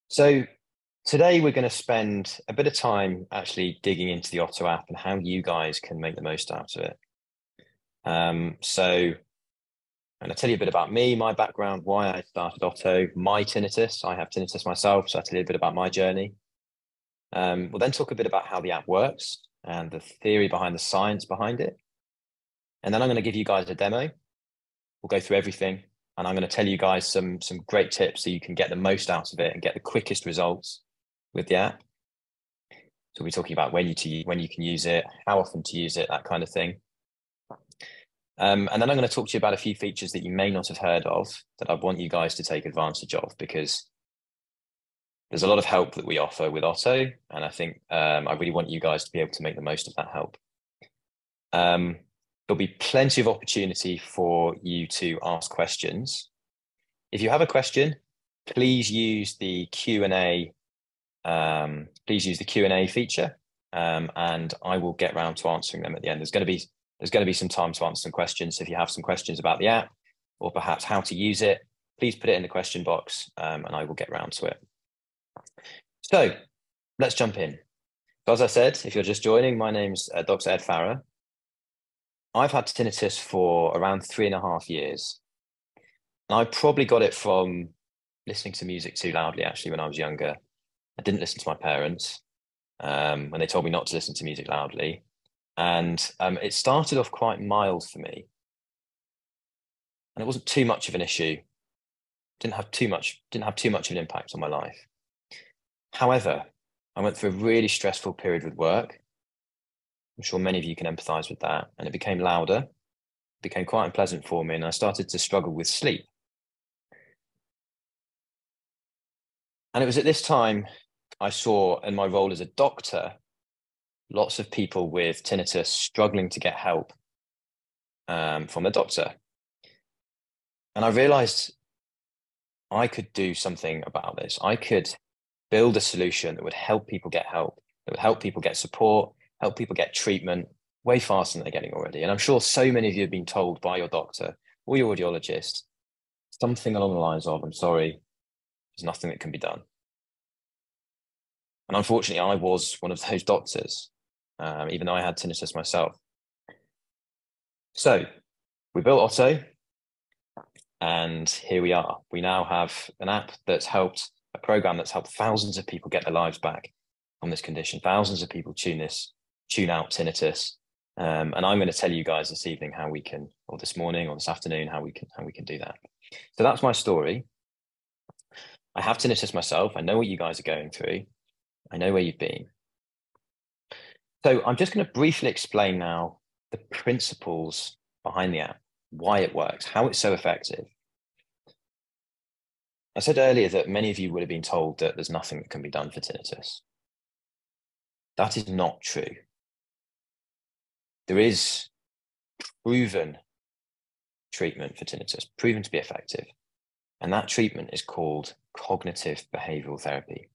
So today we're going to spend a bit of time actually digging into the Otto app and how you guys can make the most out of it. So I'm going to tell you a bit about me, my background, why I started Otto, my tinnitus. I have tinnitus myself, so I'll tell you a bit about my journey. We'll then talk a bit about how the app works and the theory behind the science behind it. And then I'm going to give you guys a demo. We'll go through everything, and I'm going to tell you guys some great tips so you can get the most out of it and get the quickest results with the app. So we're talking about when you can use it, how often to use it, that kind of thing. And then I'm going to talk to you about a few features that you may not have heard of that I want you guys to take advantage of, because there's a lot of help that we offer with Otto, and I think I really want you guys to be able to make the most of that help. There'll be plenty of opportunity for you to ask questions. If you have a question, please use the Q&A. Please use the Q&A feature, and I will get round to answering them at the end. There's going to be some time to answer some questions. So if you have some questions about the app or perhaps how to use it, please put it in the question box, and I will get round to it. So let's jump in. So as I said, if you're just joining, my name's Dr. Ed Farrar. I've had tinnitus for around 3.5 years. And I probably got it from listening to music too loudly, actually, when I was younger. I didn't listen to my parents when they told me not to listen to music loudly. And it started off quite mild for me. And it wasn't too much of an issue. Didn't have too much of an impact on my life. However, I went through a really stressful period with work. I'm sure many of you can empathize with that. And it became louder, became quite unpleasant for me, and I started to struggle with sleep. And it was at this time I saw, in my role as a doctor, lots of people with tinnitus struggling to get help from the doctor. And I realized I could do something about this. I could build a solution that would help people get help, that would help people get support, help people get treatment way faster than they're getting already. And I'm sure so many of you have been told by your doctor or your audiologist something along the lines of, "I'm sorry, there's nothing that can be done." And unfortunately, I was one of those doctors, even though I had tinnitus myself. So we built Otto, and here we are. We now have an app that's helped, a program that's helped thousands of people get their lives back from this condition. Thousands of people tune out tinnitus. And I'm going to tell you guys this evening how we can, or this morning or this afternoon, how we can do that. So that's my story. I have tinnitus myself. I know what you guys are going through. I know where you've been. So I'm just going to briefly explain now the principles behind the app, why it works, how it's so effective. I said earlier that many of you would have been told that there's nothing that can be done for tinnitus. That is not true. There is proven treatment for tinnitus, proven to be effective. And that treatment is called cognitive behavioral therapy.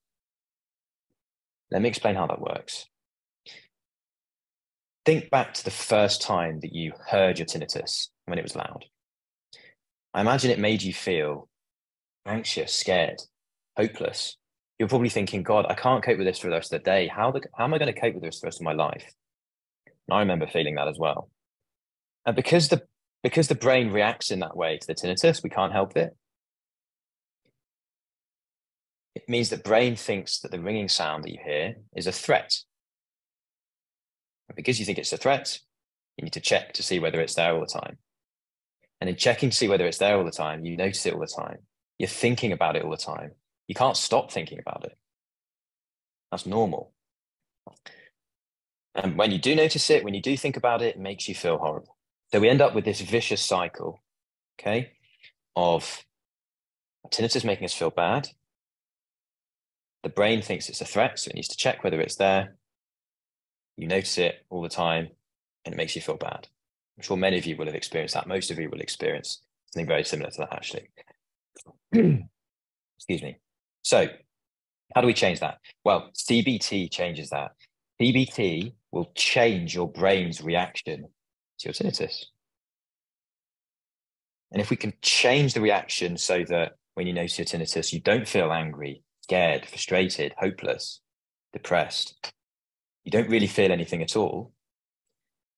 Let me explain how that works. Think back to the first time that you heard your tinnitus when it was loud. I imagine it made you feel anxious, scared, hopeless. You're probably thinking, "God, I can't cope with this for the rest of the day. How am I going to cope with this for the rest of my life?" And I remember feeling that as well. And because the brain reacts in that way to the tinnitus, we can't help it. It means the brain thinks that the ringing sound that you hear is a threat. And because you think it's a threat, you need to check to see whether it's there all the time. And in checking to see whether it's there all the time, you notice it all the time. You're thinking about it all the time. You can't stop thinking about it. That's normal. And when you do notice it, when you do think about it, it makes you feel horrible. So we end up with this vicious cycle, okay, of tinnitus making us feel bad. The brain thinks it's a threat, so it needs to check whether it's there. You notice it all the time, and it makes you feel bad. I'm sure many of you will have experienced that. Most of you will experience something very similar to that, actually. Excuse me. So how do we change that? Well, CBT changes that. CBT will change your brain's reaction to your tinnitus. And if we can change the reaction so that when you notice your tinnitus, you don't feel angry, scared, frustrated, hopeless, depressed, you don't really feel anything at all,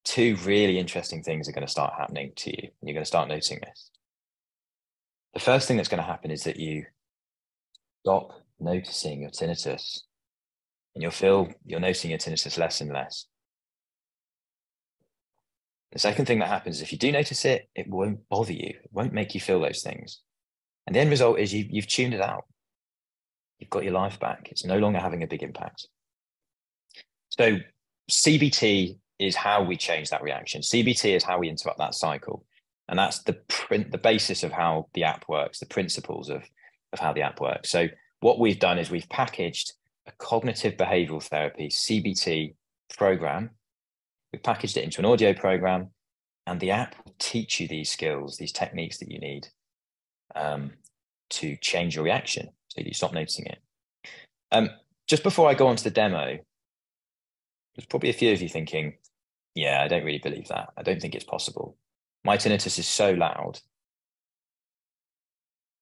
two really interesting things are going to start happening to you, and you're going to start noticing this. The first thing that's going to happen is that you stop noticing your tinnitus, and you're noticing your tinnitus less and less. The second thing that happens is if you do notice it, it won't bother you. It won't make you feel those things. And the end result is you've tuned it out. You've got your life back. It's no longer having a big impact. So CBT is how we change that reaction. CBT is how we interrupt that cycle. And that's the basis of how the app works, the principles of how the app works. So what we've done is we've packaged a cognitive behavioral therapy, CBT program. We've packaged it into an audio program, and the app will teach you these skills, these techniques that you need to change your reaction so you stop noticing it. Just before I go on to the demo, there's probably a few of you thinking, yeah, I don't really believe that. I don't think it's possible. My tinnitus is so loud.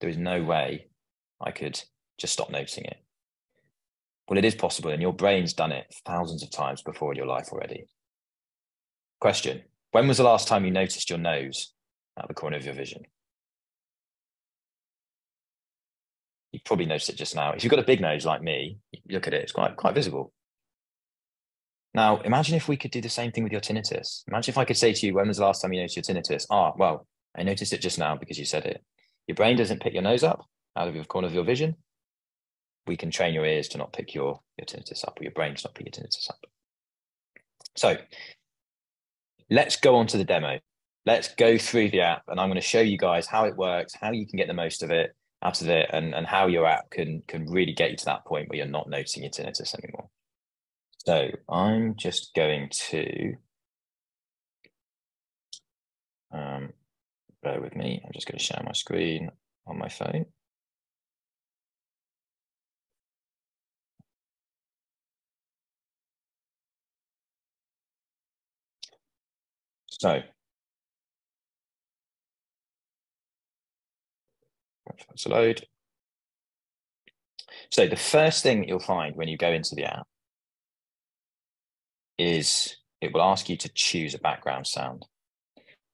There is no way I could just stop noticing it. Well, it is possible, and your brain's done it thousands of times before in your life already. Question: when was the last time you noticed your nose out the corner of your vision? You probably noticed it just now. If you've got a big nose like me, you look at it, it's quite visible. Now, imagine if we could do the same thing with your tinnitus. Imagine if I could say to you, when was the last time you noticed your tinnitus? Well, I noticed it just now because you said it. Your brain doesn't pick your nose up out of the corner of your vision. We can train your ears to not pick your tinnitus up, or your brain to not pick your tinnitus up. So let's go on to the demo. Let's go through the app, and I'm going to show you guys how it works, how you can get the most of it, out of it, and how your app can really get you to that point where you're not noticing your tinnitus anymore. So I'm just going to, bear with me, I'm just going to share my screen on my phone. So, let's load. So the first thing that you'll find when you go into the app is it will ask you to choose a background sound.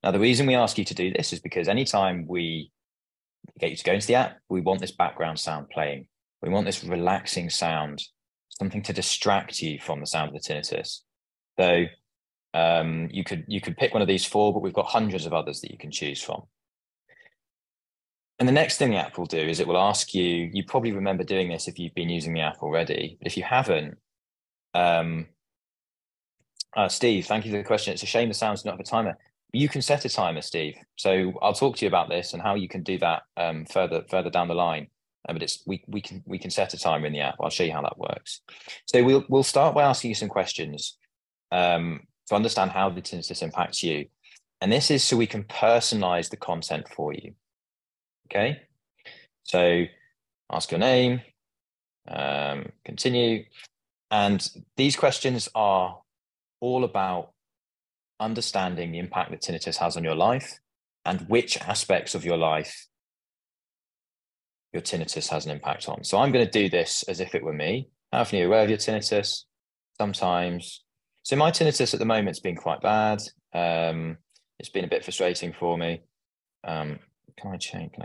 Now, the reason we ask you to do this is because anytime we get you to go into the app, we want this background sound playing. We want this relaxing sound, something to distract you from the sound of the tinnitus. So you could pick one of these four, but we've got hundreds of others that you can choose from. And the next thing the app will do is it will ask you, you probably remember doing this if you've been using the app already, but if you haven't, Steve, thank you for the question. It's a shame the sound's not have a timer. You can set a timer, Steve. So I'll talk to you about this and how you can do that further down the line. But we can set a timer in the app. I'll show you how that works. So we'll start by asking you some questions to understand how the tinnitus impacts you. And this is so we can personalize the content for you. Okay. So ask your name, continue. And these questions are all about understanding the impact that tinnitus has on your life and which aspects of your life your tinnitus has an impact on. So I'm going to do this as if it were me. How often are you aware of your tinnitus? Sometimes. So my tinnitus at the moment has been quite bad. It's been a bit frustrating for me. Can I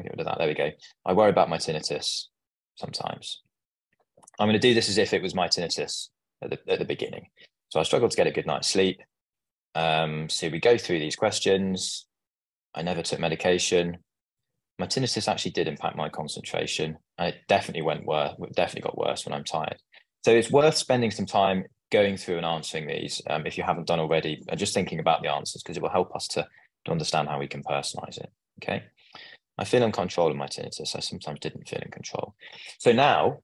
get rid of that? There we go. I worry about my tinnitus sometimes. I'm going to do this as if it was my tinnitus at the beginning. So I struggled to get a good night's sleep. So we go through these questions. I never took medication. My tinnitus actually did impact my concentration, and it definitely got worse when I'm tired. So it's worth spending some time going through and answering these if you haven't done already, and just thinking about the answers, because it will help us to understand how we can personalize it. Okay. I feel in control of my tinnitus. I sometimes didn't feel in control. So now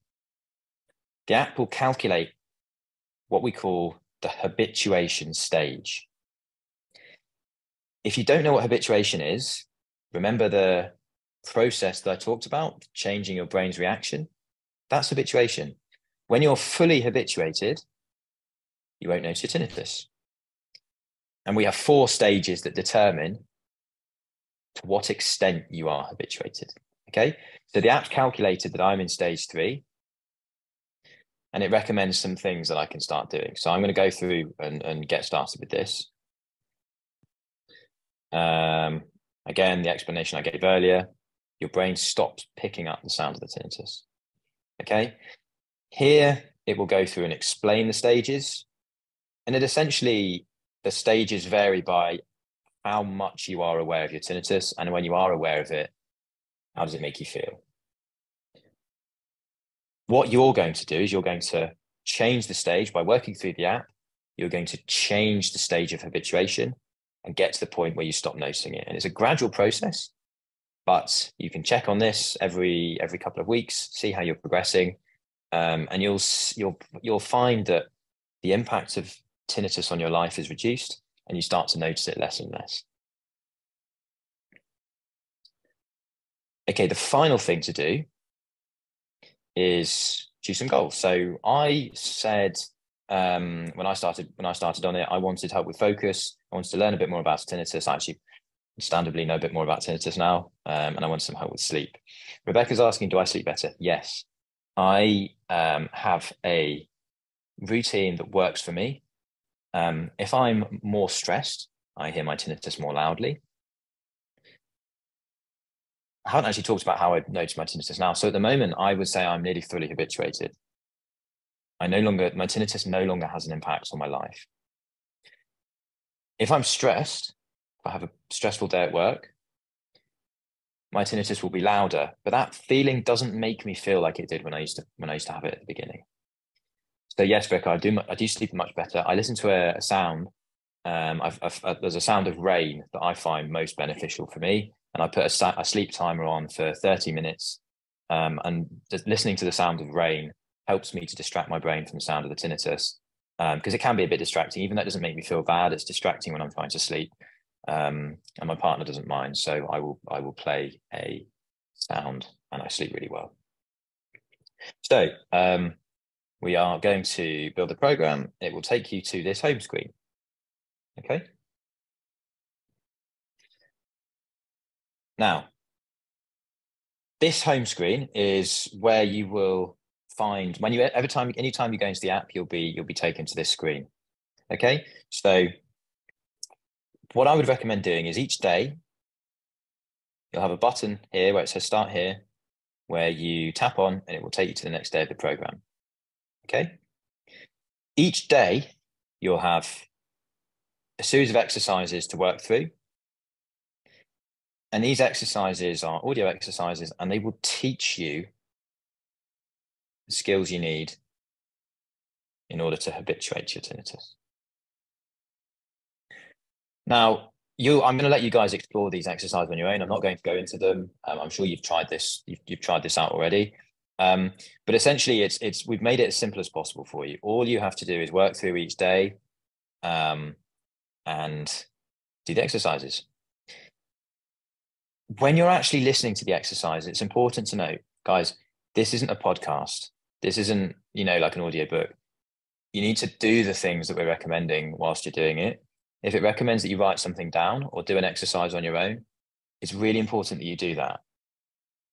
the app will calculate what we call the habituation stage. If you don't know what habituation is, remember the process that I talked about, changing your brain's reaction. That's habituation. When you're fully habituated, you won't notice your tinnitus. And we have 4 stages that determine to what extent you are habituated. Okay, so the app's calculated that I'm in stage 3. and it recommends some things that I can start doing. So I'm going to go through and get started with this. Again, the explanation I gave earlier, your brain stops picking up the sound of the tinnitus. Okay, here it will go through and explain the stages, and it essentially, the stages vary by how much you are aware of your tinnitus, and when you are aware of it, how does it make you feel? What you're going to do is you're going to change the stage by working through the app. You're going to change the stage of habituation and get to the point where you stop noticing it. And it's a gradual process, but you can check on this every couple of weeks, see how you're progressing, and you'll find that the impact of tinnitus on your life is reduced, and you start to notice it less and less. Okay, the final thing to do is choose some goals. So I said when I started on it, I wanted help with focus. I wanted to learn a bit more about tinnitus. I actually understandably know a bit more about tinnitus now, and I want some help with sleep. Rebecca's asking, do I sleep better? Yes. I have a routine that works for me. If I'm more stressed, I hear my tinnitus more loudly. I haven't actually talked about how I notice my tinnitus now. So at the moment, I would say I'm nearly fully habituated. My tinnitus no longer has an impact on my life. If I'm stressed, if I have a stressful day at work, my tinnitus will be louder, but that feeling doesn't make me feel like it did when I used to have it at the beginning. So yes, Rick, I do sleep much better. I listen to a sound. There's a sound of rain that I find most beneficial for me, and I put a sleep timer on for 30 minutes. And just listening to the sound of rain helps me to distract my brain from the sound of the tinnitus, because it can be a bit distracting. Even though it doesn't make me feel bad, it's distracting when I'm trying to sleep. And my partner doesn't mind, so I will play a sound, and I sleep really well. So we are going to build a program. It will take you to this home screen. Okay. Now, this home screen is where you will find anytime you go into the app, you'll be taken to this screen. Okay. So what I would recommend doing is each day you'll have a button here where it says start here, where you tap on and it will take you to the next day of the program. Okay. Each day you'll have a series of exercises to work through. And these exercises are audio exercises, and they will teach you the skills you need in order to habituate your tinnitus. Now, I'm going to let you guys explore these exercises on your own. I'm not going to go into them. I'm sure you've tried this. You've tried this out already. But essentially, we've made it as simple as possible for you. All you have to do is work through each day, and do the exercises. When you're actually listening to the exercise, it's important to note, guys, this isn't a podcast. This isn't, like an audio book. You need to do the things that we're recommending whilst you're doing it. If it recommends that you write something down or do an exercise on your own, it's really important that you do that.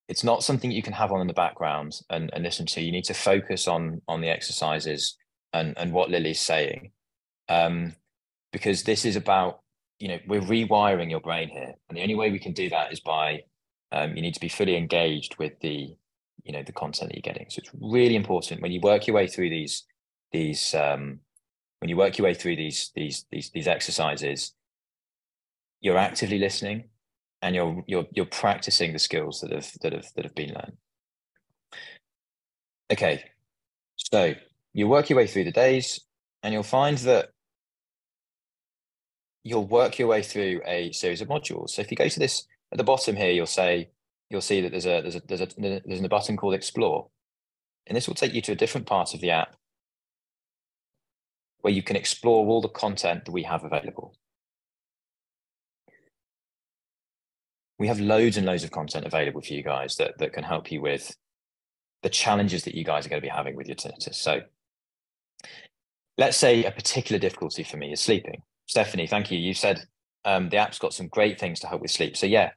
It's not something you can have on in the background and listen to. You need to focus on the exercises and what Lily's saying. Because this is about, we're rewiring your brain here. And the only way we can do that is by, you need to be fully engaged with the content that you're getting. So it's really important when you work your way through these exercises, you're actively listening and you're practicing the skills that have been learned. Okay, so you work your way through the days, and you'll find that you'll work your way through a series of modules. So if you go to this at the bottom here, you'll see that there's a button called Explore, and this will take you to a different part of the app where you can explore all the content that we have available. We have loads and loads of content available for you guys that can help you with the challenges that you guys are going to be having with your tinnitus. So let's say a particular difficulty for me is sleeping. Stephanie, thank you. You said the app's got some great things to help with sleep. So yeah,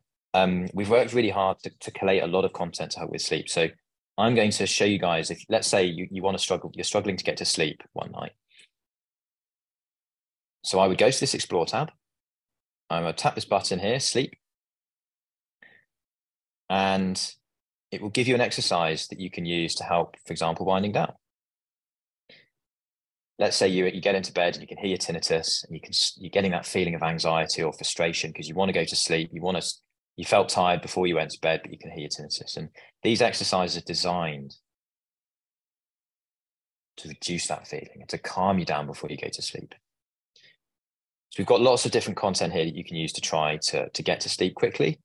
we've worked really hard to collate a lot of content to help with sleep. So I'm going to show you guys, if let's say you're struggling to get to sleep one night. So I would go to this Explore tab. I'm going to tap this button here, sleep. And it will give you an exercise that you can use to help, for example, winding down. Let's say you get into bed and you can hear your tinnitus and you're getting that feeling of anxiety or frustration because you want to go to sleep. You felt tired before you went to bed, but you can hear your tinnitus. And these exercises are designed to reduce that feeling and to calm you down before you go to sleep. So we've got lots of different content here that you can use to try to get to sleep quickly.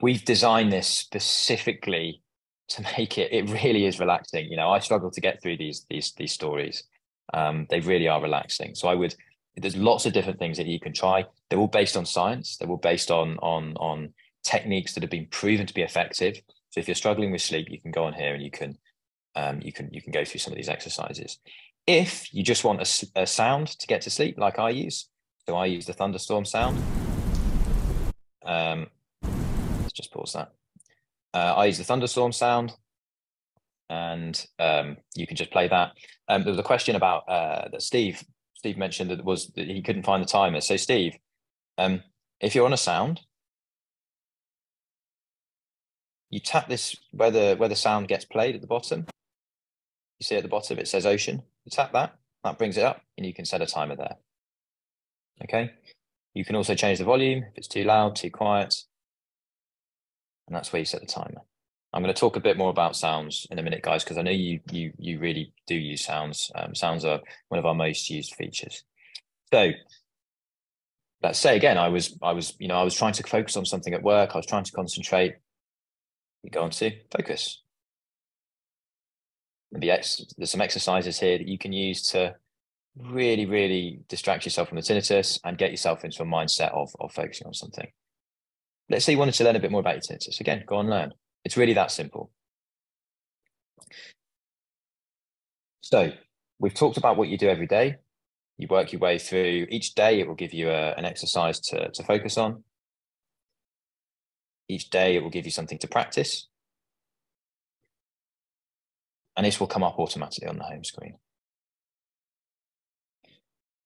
We've designed this specifically to make it really is relaxing. You know, I struggle to get through these stories. They really are relaxing. So there's lots of different things that you can try. They're all based on science. They're all based on techniques that have been proven to be effective. So if you're struggling with sleep, you can go on here and you can go through some of these exercises. If you just want a sound to get to sleep, like I use, so I use the thunderstorm sound. Let's just pause that. I use the thunderstorm sound, and you can just play that. There was a question about that Steve mentioned that he couldn't find the timer. So Steve, if you're on a sound, you tap this where the sound gets played at the bottom. You see at the bottom it says ocean. You tap that brings it up, and you can set a timer there. Okay. You can also change the volume if it's too loud, too quiet. And that's where you set the timer. I'm going to talk a bit more about sounds in a minute, guys, because I know you really do use sounds. Sounds are one of our most used features. So let's say again, I was trying to focus on something at work. I was trying to concentrate. You go on to focus. There's some exercises here that you can use to really, really distract yourself from the tinnitus and get yourself into a mindset of focusing on something. Let's say you wanted to learn a bit more about your tinnitus. Again, go and learn. It's really that simple. So we've talked about what you do every day. You work your way through each day. It will give you an exercise to focus on. Each day it will give you something to practice. And this will come up automatically on the home screen.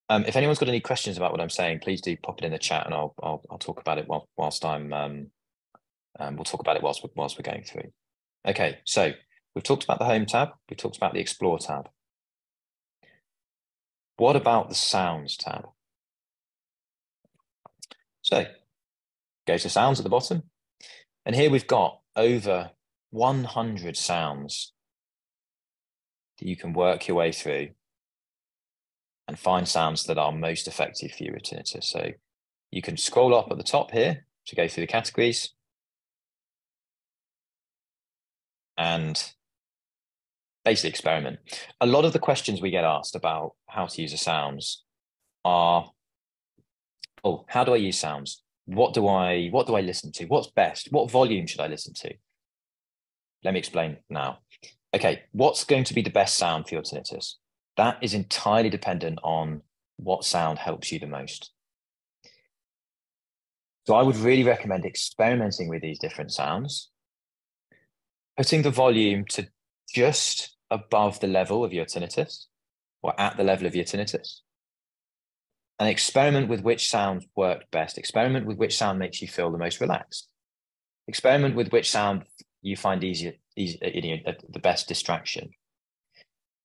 If anyone's got any questions about what I'm saying, please do pop it in the chat, and I'll talk about it whilst I'm. We'll talk about it whilst we're going through. Okay, so we've talked about the Home tab. We've talked about the Explore tab. What about the Sounds tab? So go to Sounds at the bottom, and here we've got over 100 sounds that you can work your way through and find sounds that are most effective for your tinnitus. So you can scroll up at the top here to go through the categories and basically experiment. A lot of the questions we get asked about how to use the sounds are, oh, how do I use sounds? What do I listen to? What's best? What volume should I listen to? Let me explain now. Okay, what's going to be the best sound for your tinnitus? That is entirely dependent on what sound helps you the most. So I would really recommend experimenting with these different sounds, putting the volume to just above the level of your tinnitus or at the level of your tinnitus, and experiment with which sound worked best. Experiment with which sound makes you feel the most relaxed. Experiment with which sound you find the best distraction.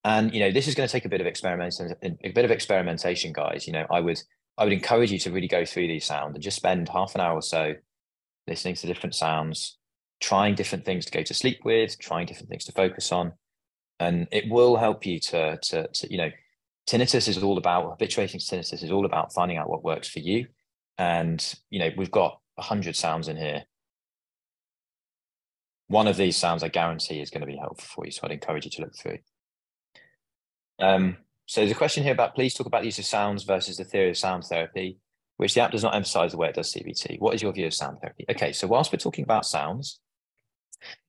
And this is going to take a bit of experimentation, guys. I would encourage you to really go through these sounds and just spend half an hour or so listening to different sounds, trying different things to go to sleep with, trying different things to focus on, and it will help you to tinnitus is all about habituating. Tinnitus is all about finding out what works for you, and we've got 100 sounds in here. One of these sounds, I guarantee, is going to be helpful for you, so I'd encourage you to look through. So there's a question here about, please talk about the use of sounds versus the theory of sound therapy, which the app does not emphasize the way it does CBT. What is your view of sound therapy? Okay, so whilst we're talking about sounds,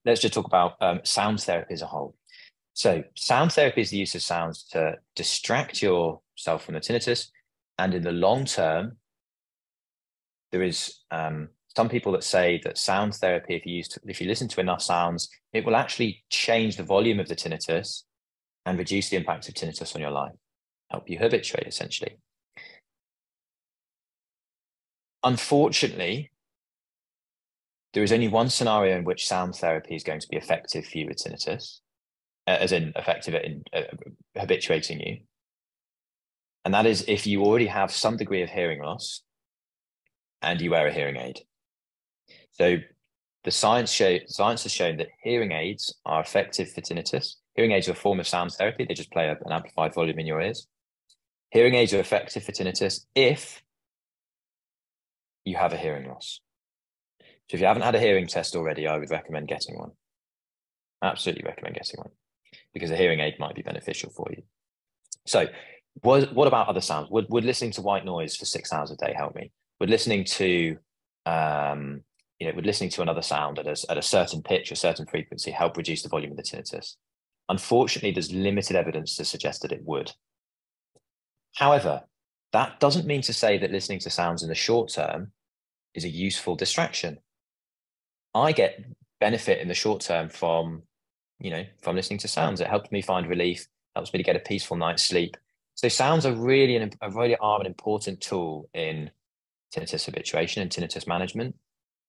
let's just talk about sound therapy as a whole. So sound therapy is the use of sounds to distract yourself from the tinnitus. And in the long term, there is some people that say that sound therapy, if you listen to enough sounds, it will actually change the volume of the tinnitus and reduce the impact of tinnitus on your life, help you habituate essentially. Unfortunately, there is only one scenario in which sound therapy is going to be effective for you with tinnitus, as in effective in habituating you. And that is if you already have some degree of hearing loss and you wear a hearing aid. So the science has shown that hearing aids are effective for tinnitus. Hearing aids are a form of sound therapy. They just play an amplified volume in your ears. Hearing aids are effective for tinnitus if you have a hearing loss. So if you haven't had a hearing test already, I would recommend getting one. Absolutely recommend getting one, because a hearing aid might be beneficial for you. So what about other sounds? Would listening to white noise for 6 hours a day help me? Would listening to would listening to another sound at a certain pitch or certain frequency help reduce the volume of the tinnitus? Unfortunately, there's limited evidence to suggest that it would. However, that doesn't mean to say that listening to sounds in the short term is a useful distraction. I get benefit in the short term from listening to sounds. It helps me find relief, helps me to get a peaceful night's sleep. So sounds are really an important tool in tinnitus habituation and tinnitus management.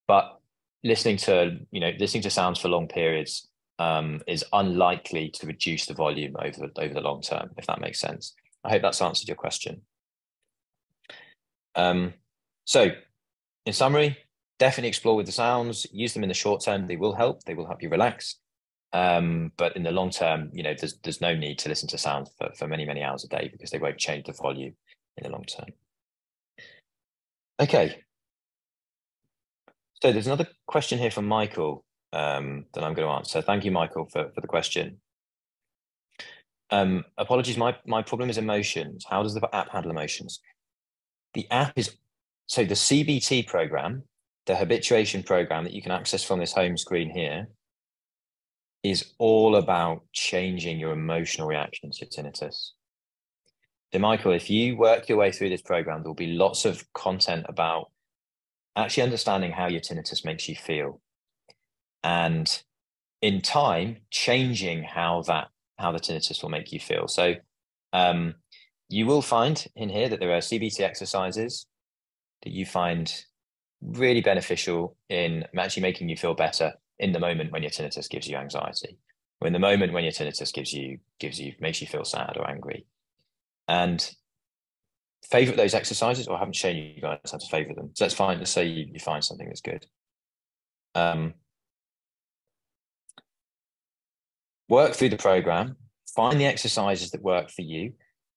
But listening to sounds for long periods is unlikely to reduce the volume over the long term, if that makes sense. I hope that's answered your question. So in summary, definitely explore with the sounds, use them in the short term. They will help you relax. But in the long term, there's no need to listen to sound for many, many hours a day, because they won't change the volume in the long term. Okay. So there's another question here from Michael that I'm going to answer. Thank you, Michael, for the question. Apologies, my problem is emotions. How does the app handle emotions? The app is, so the CBT program, the habituation program that you can access from this home screen here, is all about changing your emotional reaction to tinnitus. So Michael, if you work your way through this program, there'll be lots of content about actually understanding how your tinnitus makes you feel, and in time changing how the tinnitus will make you feel. So you will find in here that there are CBT exercises that you find really beneficial in actually making you feel better in the moment when your tinnitus gives you anxiety, or in the moment when your tinnitus makes you feel sad or angry. And favorite those exercises, or I haven't shown you guys how to favorite them. So let's say you find something that's good. Work through the program, find the exercises that work for you.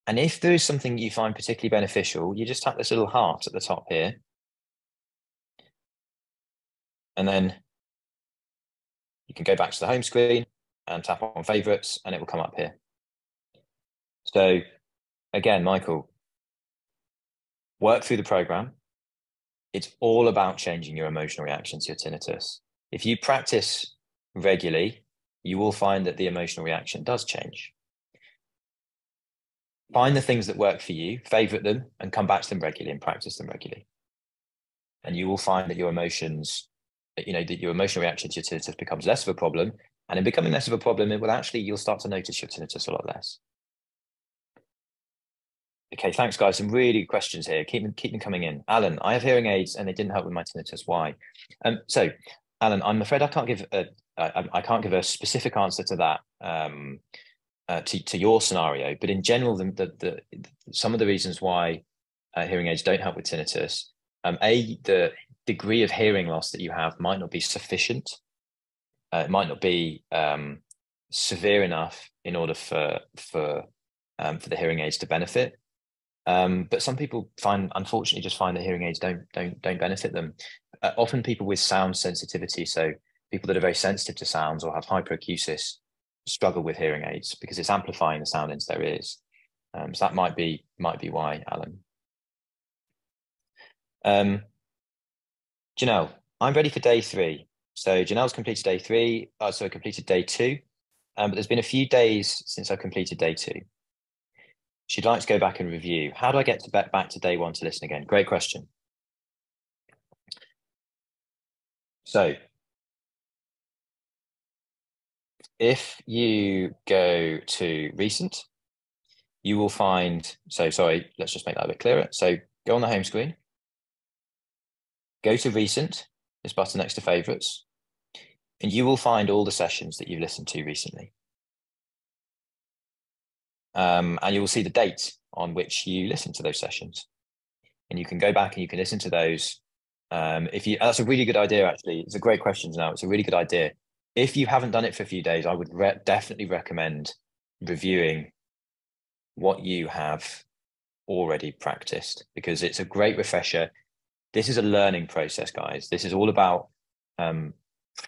And if there is something you find particularly beneficial, you just tap this little heart at the top here. And then you can go back to the home screen and tap on favorites, and it will come up here. So again, Michael, work through the program. It's all about changing your emotional reaction to your tinnitus. If you practice regularly, you will find that the emotional reaction does change. Find the things that work for you, favorite them, and come back to them regularly and practice them regularly. And you will find that your emotions, that your emotional reaction to your tinnitus becomes less of a problem. And in becoming less of a problem, you'll start to notice your tinnitus a lot less. Okay, thanks, guys. Some really good questions here. Keep them coming in. Alan, I have hearing aids and they didn't help with my tinnitus. Why? So, Alan, I'm afraid I can't give a specific answer to that to your scenario. But in general, some of the reasons why hearing aids don't help with tinnitus, the degree of hearing loss that you have might not be sufficient. It might not be severe enough in order for the hearing aids to benefit. But some people unfortunately just find that hearing aids don't benefit them. Often people with sound sensitivity, so people that are very sensitive to sounds or have hyperacusis, struggle with hearing aids because it's amplifying the sound into their ears. So that might be why, Alan. Janelle, I'm ready for day 3. So Janelle's completed day 3. So I completed day 2. But there's been a few days since I completed day 2. She'd like to go back and review. How do I get back to day 1 to listen again? Great question. So if you go to recent, you will find, so sorry, let's just make that a bit clearer. So go on the home screen, go to recent, this button next to favorites, and you will find all the sessions that you've listened to recently. And you will see the date on which you listened to those sessions. And you can go back and you can listen to those. That's a really good idea, actually. It's a great question now. It's a really good idea. If you haven't done it for a few days, I would definitely recommend reviewing what you have already practiced, because it's a great refresher. This is a learning process, guys. This is all about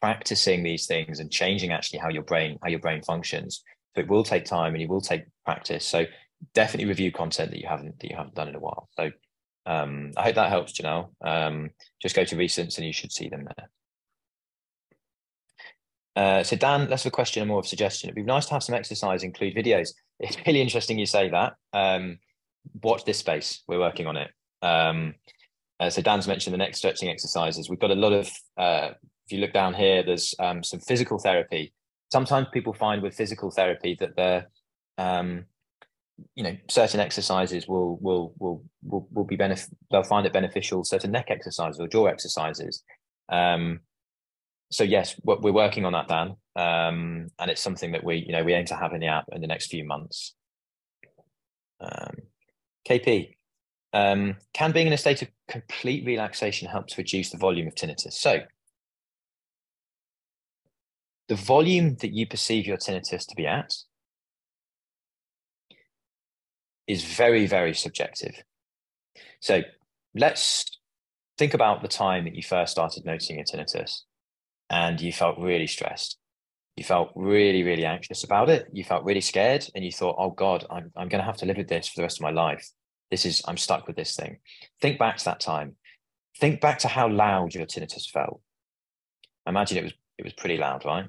practicing these things and changing actually how your brain functions. So it will take time and it will take practice. So definitely review content that you haven't done in a while. So I hope that helps, Janelle. Just go to recents and you should see them there. So Dan, less of a question and more of a suggestion. It'd be nice to have some exercise, include videos. It's really interesting you say that. Watch this space. We're working on it. So Dan's mentioned the neck stretching exercises. We've got a lot of, if you look down here, there's some physical therapy. Sometimes people find with physical therapy that they're, certain exercises will be they'll find it beneficial, certain neck exercises or jaw exercises. So yes, we're working on that, Dan. And it's something that we aim to have in the app in the next few months. KP, can being in a state of complete relaxation help to reduce the volume of tinnitus? So the volume that you perceive your tinnitus to be at is very, very subjective. So let's think about the time that you first started noticing your tinnitus and you felt really stressed. You felt really, really anxious about it. You felt really scared and you thought, oh God, I'm going to have to live with this for the rest of my life. I'm stuck with this thing. Think back to that time. Think back to how loud your tinnitus felt. Imagine it was pretty loud, right?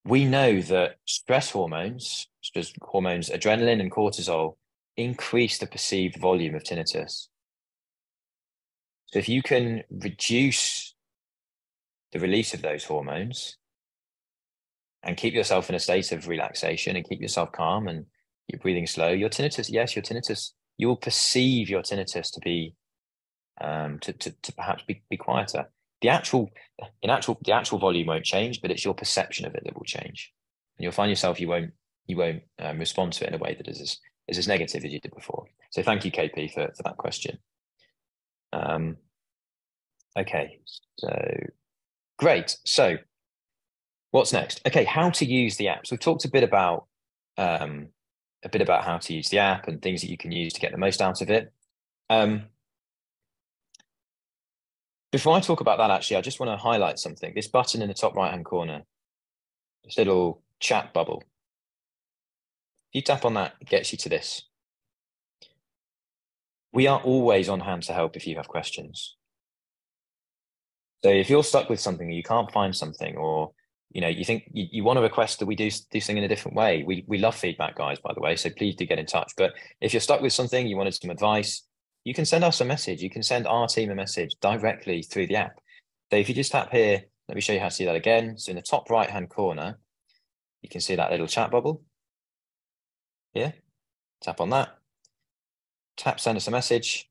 We know that stress hormones, adrenaline and cortisol, increase the perceived volume of tinnitus. So if you can reduce the release of those hormones and keep yourself in a state of relaxation and keep yourself calm and you're breathing slow, your tinnitus, you will perceive your tinnitus to be, to perhaps be quieter. The actual volume won't change, but it's your perception of it that will change. And you'll find yourself, you won't respond to it in a way that is as negative as you did before. So thank you, KP, for that question. Okay, so great. So what's next? Okay, how to use the app. So we've talked a bit about how to use the app and things that you can use to get the most out of it. Before I talk about that, actually, I just want to highlight something. This button in the top right-hand corner, this little chat bubble. If you tap on that, it gets you to this. We are always on hand to help if you have questions. So if you're stuck with something, you can't find something, or you think you want to request that we do something in a different way. We love feedback, guys, by the way. So please do get in touch. But if you're stuck with something, you wanted some advice, you can send us a message. You can send our team a message directly through the app. So if you just tap here, let me show you how to see that again. So in the top right-hand corner, you can see that little chat bubble here. Tap on that. Tap send us a message.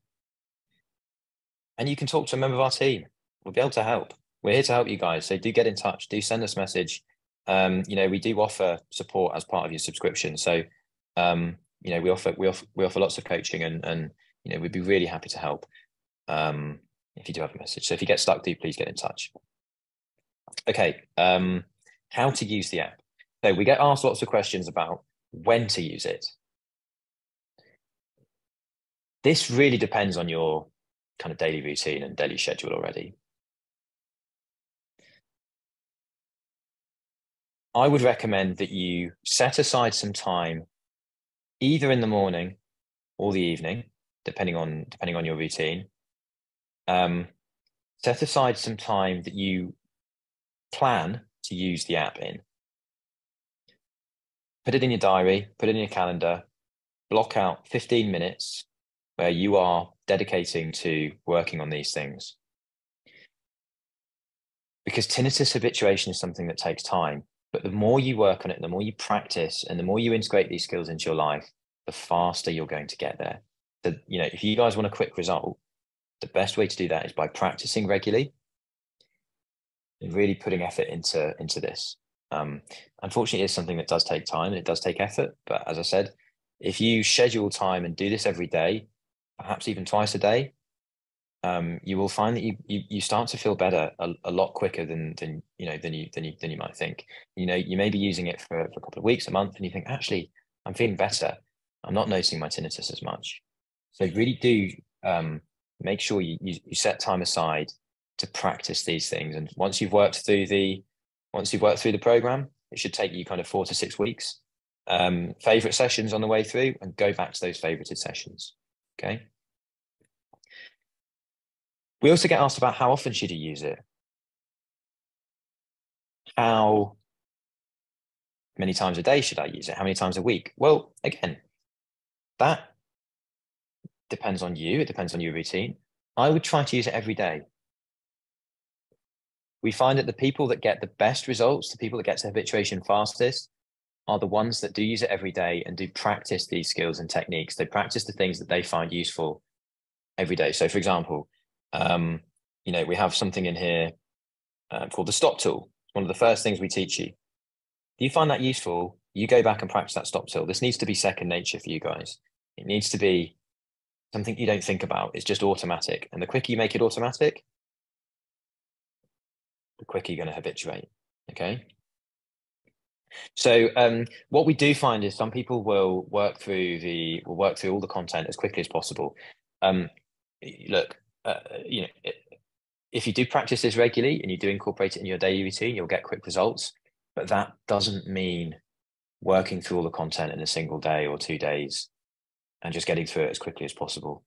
And you can talk to a member of our team. We'll be able to help. We're here to help you guys. So do get in touch. Do send us a message. We do offer support as part of your subscription. So, we offer lots of coaching and we'd be really happy to help if you do have a message. So if you get stuck, do please get in touch. Okay, how to use the app. So we get asked lots of questions about when to use it. This really depends on your kind of daily routine and daily schedule already. I would recommend that you set aside some time, either in the morning or the evening, depending on your routine. Set aside some time that you plan to use the app in. Put it in your diary, put it in your calendar, block out 15 minutes where you are dedicating to working on these things. because tinnitus habituation is something that takes time. But the more you work on it, the more you practice, and the more you integrate these skills into your life, the faster you're going to get there. So, if you guys want a quick result, the best way to do that is by practicing regularly and really putting effort into this. Unfortunately, it's something that does take time and it does take effort. But as I said, if you schedule time and do this every day, perhaps even twice a day, you will find that you start to feel better a lot quicker than you might think. You may be using it for a couple of weeks, a month, and you think, actually, I'm feeling better. I'm not noticing my tinnitus as much. So really do make sure you set time aside to practice these things. And once you've worked through the program, it should take you kind of 4 to 6 weeks. Favorite sessions on the way through, and go back to those favorited sessions. Okay. We also get asked about how often should you use it? How many times a day should I use it? How many times a week? Well, again, that depends on you. It depends on your routine. I would try to use it every day. We find that the people that get the best results, the people that get to habituation fastest, are the ones that do use it every day and do practice these skills and techniques. They practice the things that they find useful every day. So, for example, we have something in here called the stop tool. It's one of the first things we teach you. If you find that useful, you go back and practice that stop tool. This needs to be second nature for you guys. It needs to be something you don't think about. It's just automatic. And the quicker you make it automatic, the quicker you're going to habituate. Okay. So what we do find is some people will work through all the content as quickly as possible. Look, if you do practice this regularly and you do incorporate it in your daily routine, you'll get quick results. But that doesn't mean working through all the content in a single day or 2 days and just getting through it as quickly as possible.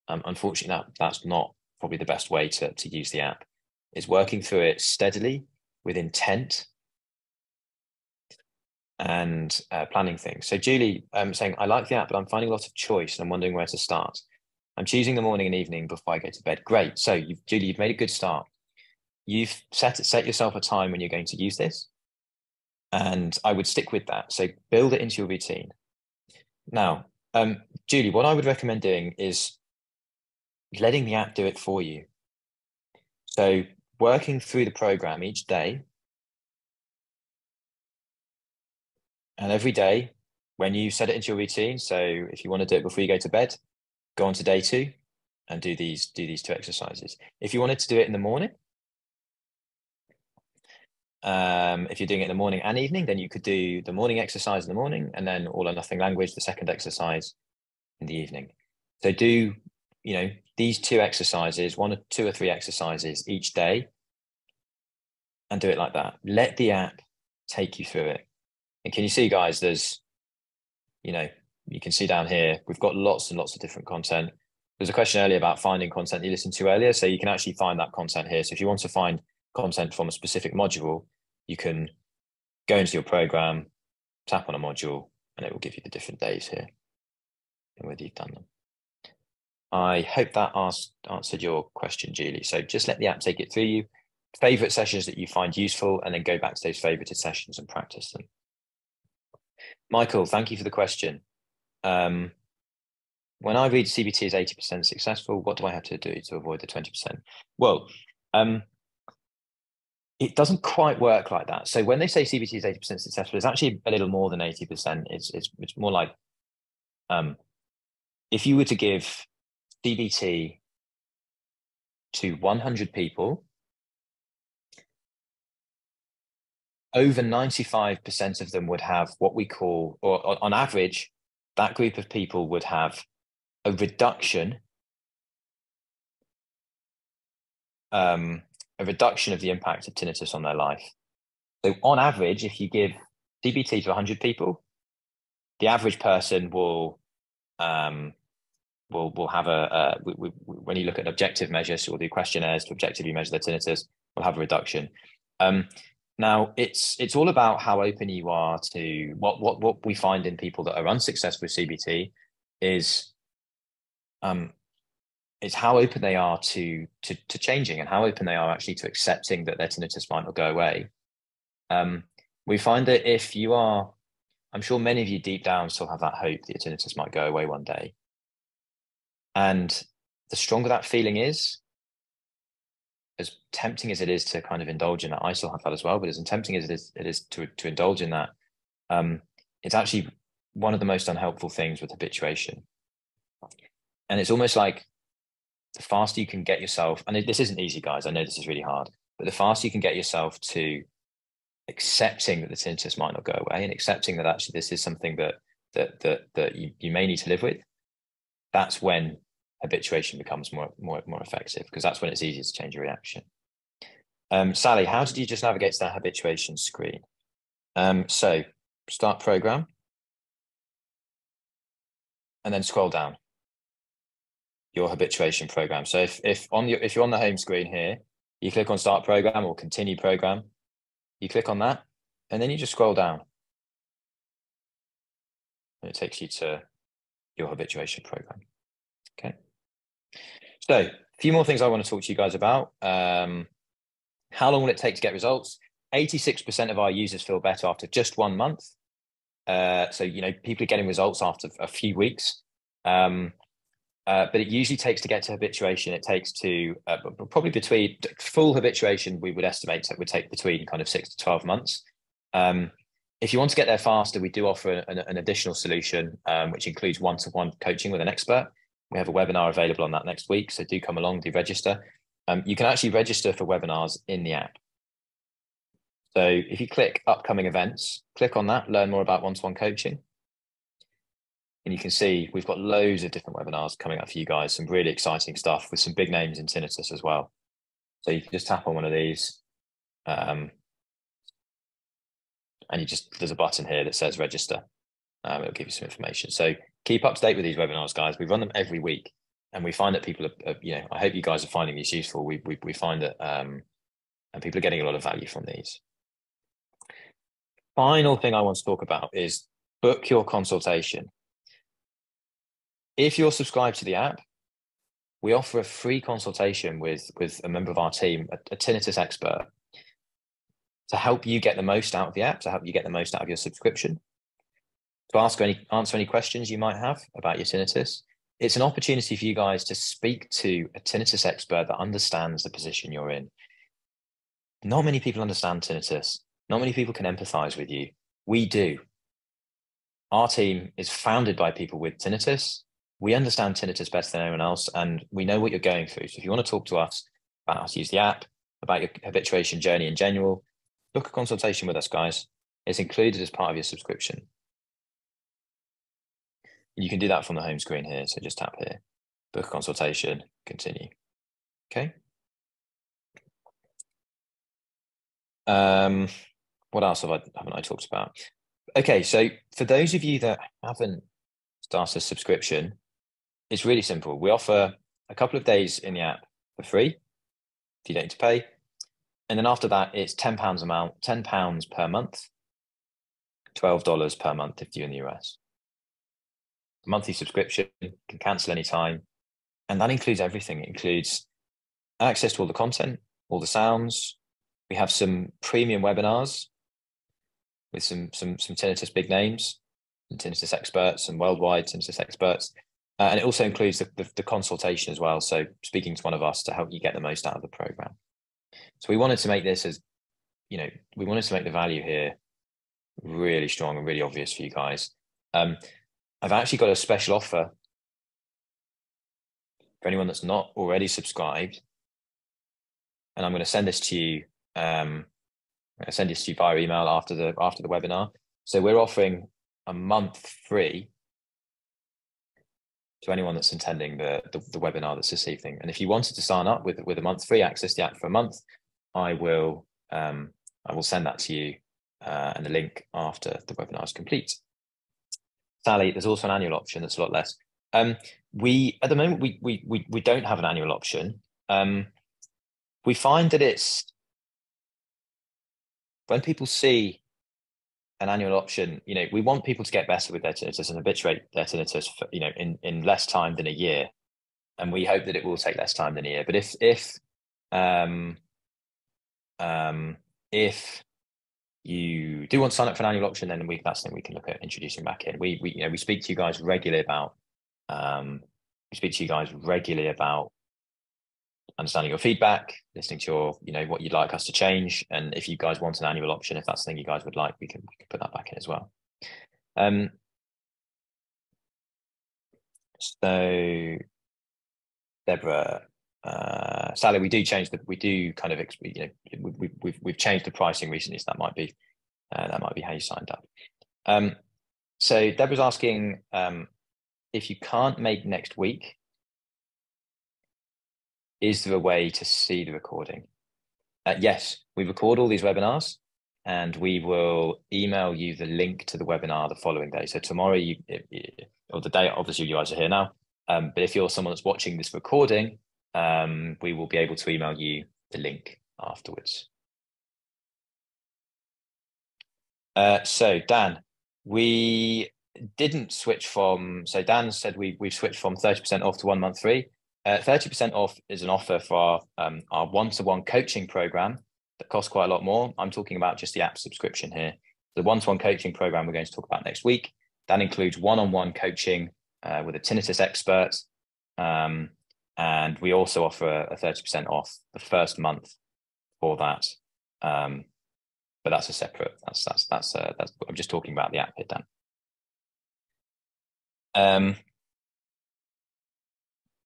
Unfortunately, that's not probably the best way to use the app. Is working through it steadily with intent and planning things. So Julie saying, I like the app, but I'm finding a lot of choice and I'm wondering where to start. I'm choosing the morning and evening before I go to bed. Great. So Julie, you've made a good start. You've set yourself a time when you're going to use this. And I would stick with that. So build it into your routine. Now, Julie, what I would recommend doing is letting the app do it for you. So working through the program each day, and every day when you set it into your routine. So if you want to do it before you go to bed, go on to day 2 and do these 2 exercises. If you wanted to do it in the morning, if you're doing it in the morning and evening, then you could do the morning exercise in the morning and then all or nothing language, the second exercise in the evening. So do, these 2 exercises, 1 or 2 or 3 exercises each day, and do it like that. Let the app take you through it. And can you see, guys, there's, you can see down here, we've got lots and lots of different content. There's a question earlier about finding content you listened to earlier. So you can actually find that content here. So if you want to find content from a specific module, you can go into your program, tap on a module, and it will give you the different days here and whether you've done them. I hope that answered your question, Julie. So just let the app take it through you. Favorite sessions that you find useful, and then go back to those favorited sessions and practice them. Michael, thank you for the question. When I read CBT is 80% successful, what do I have to do to avoid the 20%? Well, it doesn't quite work like that. So when they say CBT is 80% successful, it's actually a little more than 80%. It's more like if you were to give CBT to 100 people, over 95% of them would have what we call, or on average, that group of people would have a reduction of the impact of tinnitus on their life. So on average, if you give CBT to 100 people, the average person will have when you look at objective measures, so we'll do questionnaires to objectively measure their tinnitus, we'll have a reduction. Now it's all about how open you are to what we find in people that are unsuccessful with CBT is it's how open they are to changing, and how open they are actually to accepting that their tinnitus might not go away. We find that if you are, I'm sure many of you deep down still have that hope that your tinnitus might go away one day. And the stronger that feeling is, as tempting as it is to kind of indulge in that, I still have that as well, but as tempting as it is to indulge in that, it's actually one of the most unhelpful things with habituation. And it's almost like the faster you can get yourself, and this isn't easy, guys, I know this is really hard, but the faster you can get yourself to accepting that the tinnitus might not go away, and accepting that actually this is something that you may need to live with, that's when habituation becomes more effective, because that's when it's easier to change your reaction. Sally, how did you just navigate to that habituation screen? So start program, and then scroll down your habituation program. So if you're on the home screen here, you click on start program or continue program, you click on that, and then you just scroll down, and it takes you to your habituation program. Okay. So a few more things I want to talk to you guys about. How long will it take to get results? 86% of our users feel better after just 1 month. So, people are getting results after a few weeks. But it usually takes, to get to habituation, it takes to probably between full habituation, we would estimate it would take between kind of 6 to 12 months. If you want to get there faster, we do offer an additional solution, which includes one-to-one coaching with an expert. We have a webinar available on that next week, so do come along, do register. You can actually register for webinars in the app. So if you click upcoming events, click on that, learn more about one-to-one coaching. And you can see we've got loads of different webinars coming up for you guys, some really exciting stuff with some big names in tinnitus as well. So you can just tap on one of these, and there's a button here that says register. It'll give you some information. So keep up to date with these webinars, guys. We run them every week, and we find that people are, I hope you guys are finding these useful. We find that, and people are getting a lot of value from these. Final thing I want to talk about is book your consultation. If you're subscribed to the app, we offer a free consultation with a member of our team, a tinnitus expert, to help you get the most out of the app, to help you get the most out of your subscription, to answer any questions you might have about your tinnitus. It's an opportunity for you guys to speak to a tinnitus expert that understands the position you're in. Not many people understand tinnitus. Not many people can empathize with you. We do. Our team is founded by people with tinnitus. We understand tinnitus better than anyone else, and we know what you're going through. So if you want to talk to us about how to use the app, about your habituation journey in general, book a consultation with us, guys. It's included as part of your subscription. You can do that from the home screen here. So just tap here, book a consultation, continue. Okay. What else haven't I talked about? Okay, so for those of you that haven't started a subscription, it's really simple. We offer a couple of days in the app for free if you don't need to pay. And then after that, it's £10 £10 per month, $12 per month if you're in the US. A monthly subscription, you can cancel anytime. And that includes everything. It includes access to all the content, all the sounds. We have some premium webinars with some tinnitus big names, and tinnitus experts and worldwide tinnitus experts. And it also includes the consultation as well. So speaking to one of us to help you get the most out of the program. So we wanted to make this we wanted to make the value here really strong and really obvious for you guys. I've actually got a special offer for anyone that's not already subscribed. And I'm going to send this to you. I'm going to send this to you via email after the webinar. So we're offering a month free to anyone that's attending the webinar that's this evening. And if you wanted to sign up with a month free access to the app for a month, I will send that to you and the link after the webinar is complete. Sally, there's also an annual option that's a lot less. We at the moment we don't have an annual option. We find that it's when people see an annual option, we want people to get better with their tinnitus and habituate their tinnitus for, in less time than a year. and we hope that it will take less time than a year. But if you do want to sign up for an annual option, then that's something we can look at introducing back in. We speak to you guys regularly about understanding your feedback, listening to your what you'd like us to change, and if you guys want an annual option, if that's something you guys would like, we can put that back in as well. So Deborah, Sally, we've changed the pricing recently, so that might be how you signed up. So Deborah's asking if you can't make next week, is there a way to see the recording? Yes, we record all these webinars, and we will email you the link to the webinar the following day. So tomorrow, or the day, obviously you guys are here now, but if you're someone that's watching this recording, we will be able to email you the link afterwards. So Dan, we didn't switch from, so Dan said we've switched from 30% off to 1 month free. 30% off is an offer for our one-to-one coaching program that costs quite a lot more. I'm talking about just the app subscription here. The one-to-one coaching program we're going to talk about next week, that includes one-on-one coaching with a tinnitus expert. And we also offer a 30% off the first month for that. But that's a separate, that's I'm just talking about the app here, Dan.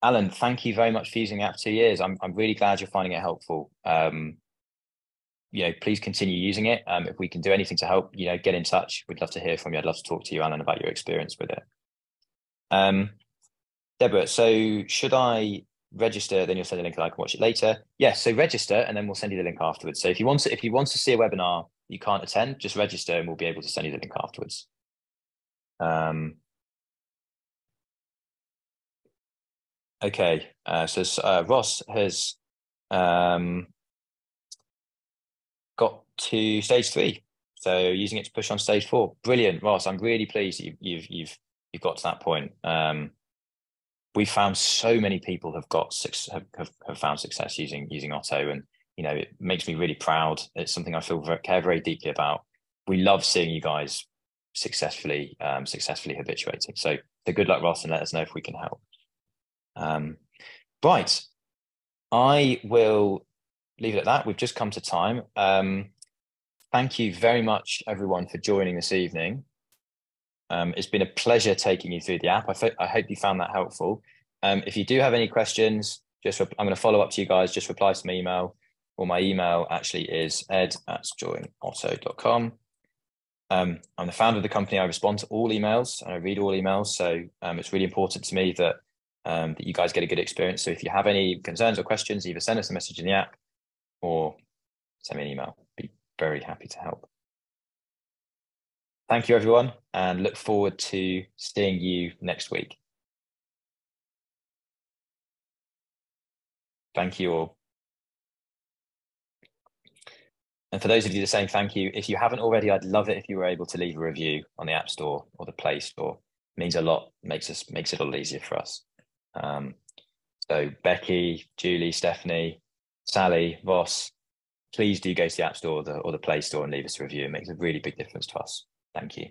Alan, thank you very much for using the app 2 years. I'm really glad you're finding it helpful. Please continue using it. If we can do anything to help, get in touch. We'd love to hear from you. I'd love to talk to you, Alan, about your experience with it. Deborah, so should I register? Then you'll send a link and I can watch it later. Yes, so register and then we'll send you the link afterwards. So if you want to see a webinar you can't attend, just register and we'll be able to send you the link afterwards. Okay, so Ross has got to stage 3, so using it to push on stage 4. Brilliant, Ross. I'm really pleased that you've got to that point. We found so many people have found success using Otto, and it makes me really proud. It's something I care very deeply about. We love seeing you guys successfully habituating. So good luck, Ross, and let us know if we can help. Right, I will leave it at that. We've just come to time. Thank you very much, everyone, for joining this evening. It's been a pleasure taking you through the app. I hope you found that helpful. If you do have any questions, I'm going to follow up to you guys. Just reply to my email, or my email actually is ed@joinotto.com. I'm the founder of the company. I respond to all emails and I read all emails. So it's really important to me that you guys get a good experience. So if you have any concerns or questions, either send us a message in the app or send me an email. Be very happy to help. Thank you, everyone, and look forward to seeing you next week. Thank you all. And for those of you that are saying thank you, if you haven't already, I'd love it if you were able to leave a review on the App Store or the Play Store. It means a lot, makes it a little easier for us. So Becky, Julie, Stephanie, Sally, Ross, please do go to the App Store or the Play Store and leave us a review. It makes a really big difference to us. Thank you.